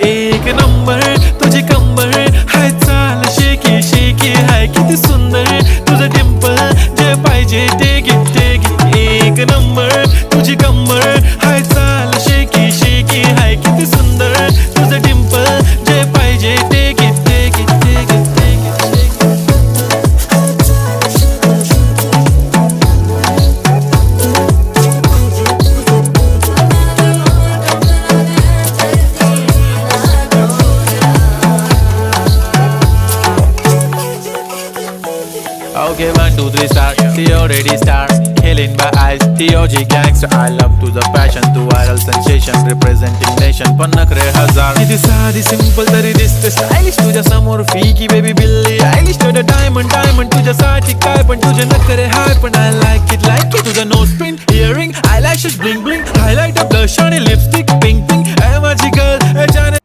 एक नंबर तुझी कंबर हाय चाल शेकी शेकी हाय किती सुंदर तुझं डिंपल जे पाहिजे ते घे एक नंबर तुझी कंबर हाय चाल शेकी शेकी हाय किती सुंदर तुझं डिंपल जे पाहिजे ते घे Okay, 1, 2, 3 start. The already start. Killing by eyes. The OG gangster. I love to the passion, to viral sensation, representing nation. पण नखरे हजार. किती साधी simple तरी दिसते stylish. तुझ्या समोर फीकी baby बिल्ली आयलिश. तुझं diamond तुझ्यासाठी काय पण तुझे नखरे हाय पण I like it. तुझं nose pin, earring, eyelashes bling bling, highlight of blush आणि lipstick pink. ए माझी girl, ए जाने